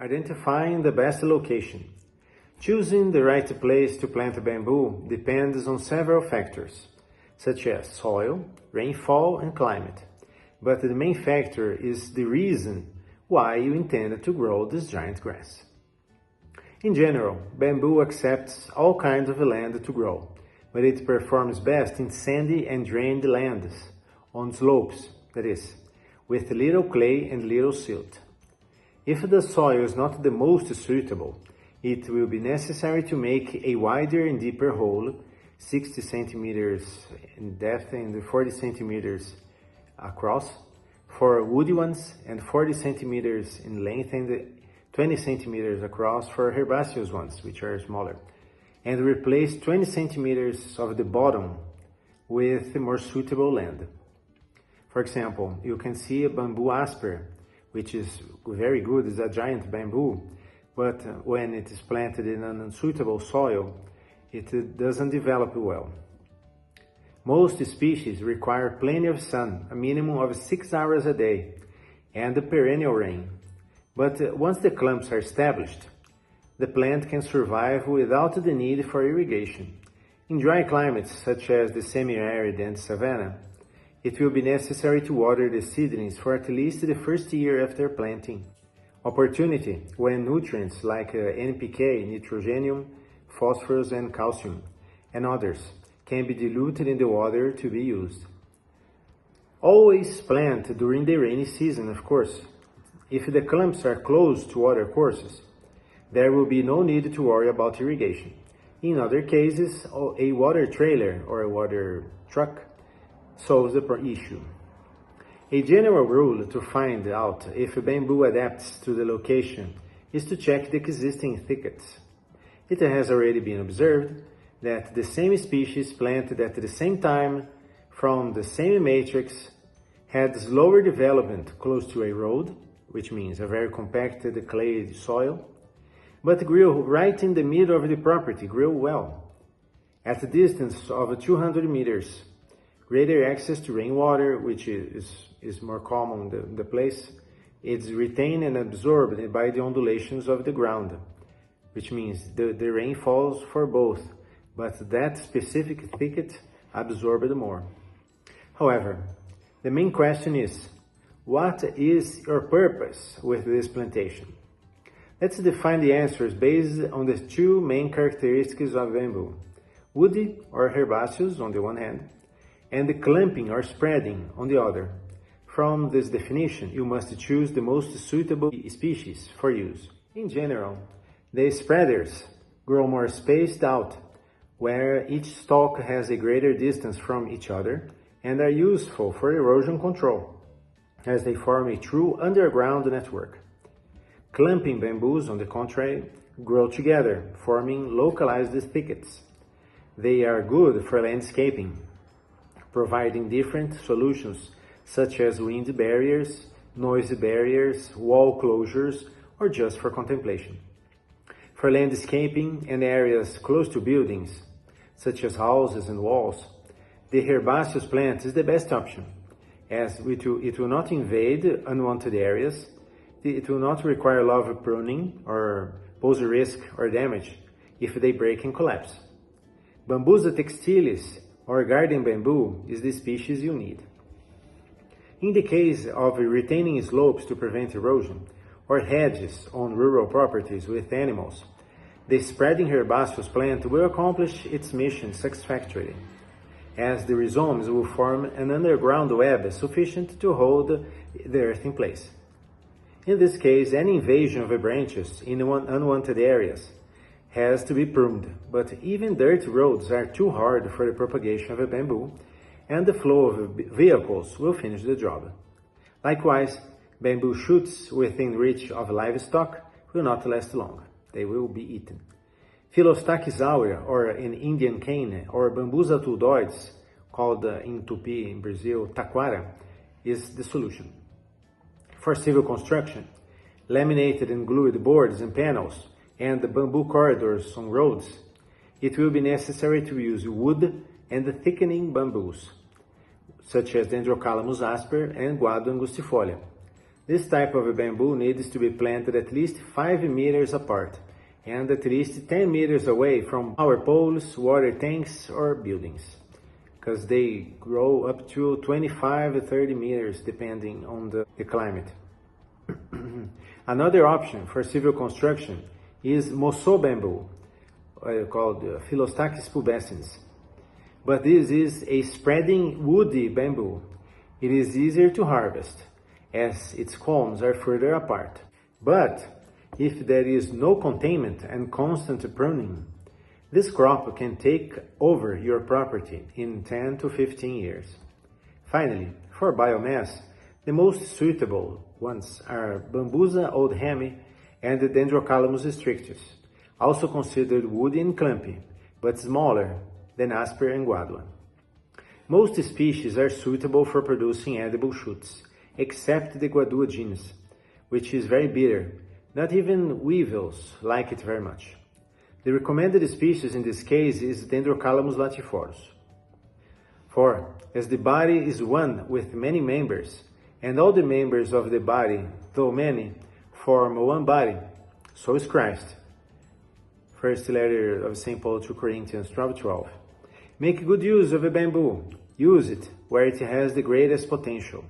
Identifying the best location. Choosing the right place to plant bamboo depends on several factors, such as soil, rainfall, and climate. But the main factor is the reason why you intend to grow this giant grass. In general, bamboo accepts all kinds of land to grow, but it performs best in sandy and drained lands, on slopes, that is, with little clay and little silt. If the soil is not the most suitable, it will be necessary to make a wider and deeper hole, 60 centimeters in depth and 40 centimeters across, for woody ones, and 40 centimeters in length and 20 centimeters across for herbaceous ones, which are smaller, and replace 20 centimeters of the bottom with more suitable land. For example, you can see a bamboo asper, which is very good, it's a giant bamboo, but when it is planted in an unsuitable soil, it doesn't develop well. Most species require plenty of sun, a minimum of 6 hours a day, and perennial rain. But once the clumps are established, the plant can survive without the need for irrigation. In dry climates such as the semi-arid and savanna, it will be necessary to water the seedlings for at least the first year after planting. Opportunity when nutrients like NPK, nitrogen, phosphorus and calcium, and others can be diluted in the water to be used. Always plant during the rainy season, of course. If the clumps are close to water courses, there will be no need to worry about irrigation. In other cases, a water trailer or a water truck solves the issue. A general rule to find out if bamboo adapts to the location is to check the existing thickets. It has already been observed that the same species planted at the same time from the same matrix had slower development close to a road, which means a very compacted clay soil, but grew right in the middle of the property, grew well. At a distance of 200 meters, greater access to rainwater, which is more common in the place, is retained and absorbed by the undulations of the ground, which means the rain falls for both, but that specific thicket absorbed more. However, the main question is, what is your purpose with this plantation? Let's define the answers based on the two main characteristics of bamboo: woody or herbaceous on the one hand, and the clumping or spreading on the other. From this definition, you must choose the most suitable species for use. In general, the spreaders grow more spaced out, where each stalk has a greater distance from each other, and are useful for erosion control, as they form a true underground network. Clumping bamboos, on the contrary, grow together, forming localized thickets. They are good for landscaping, providing different solutions such as wind barriers, noise barriers, wall closures, or just for contemplation. For landscaping and areas close to buildings, such as houses and walls, the herbaceous plant is the best option, as it will not invade unwanted areas, it will not require a lot of pruning or pose a risk or damage if they break and collapse. Bambusa textilis, or garden bamboo, is the species you need. In the case of retaining slopes to prevent erosion, or hedges on rural properties with animals, the spreading herbaceous plant will accomplish its mission satisfactorily, as the rhizomes will form an underground web sufficient to hold the earth in place. In this case, any invasion of the branches in unwanted areas has to be pruned, but even dirt roads are too hard for the propagation of a bamboo, and the flow of vehicles will finish the job. Likewise, bamboo shoots within reach of livestock will not last long. They will be eaten. Philostachys aurea, or in Indian cane, or Bambusa tuldoides, called in Tupi in Brazil, taquara, is the solution. For civil construction, laminated and glued boards and panels, and the bamboo corridors on roads, it will be necessary to use wood and the thickening bamboos, such as Dendrocalamus asper and Guado angustifolia. This type of bamboo needs to be planted at least 5 meters apart and at least 10 meters away from power poles, water tanks, or buildings, because they grow up to 25 to 30 meters depending on the climate. Another option for civil construction is moso bamboo, called Philostachys pubescens. But this is a spreading woody bamboo. It is easier to harvest, as its culms are further apart. But if there is no containment and constant pruning, this crop can take over your property in 10 to 15 years. Finally, for biomass, the most suitable ones are Bambusa oldhami and the Dendrocalamus strictus, also considered woody and clumpy, but smaller than asper and guadua. Most species are suitable for producing edible shoots, except the guadua genus, which is very bitter. Not even weevils like it very much. The recommended species in this case is Dendrocalamus latiforus. For, as the body is one with many members, and all the members of the body, though many, form one body, so is Christ. First letter of St. Paul to Corinthians 12:12. Make good use of a bamboo. Use it where it has the greatest potential.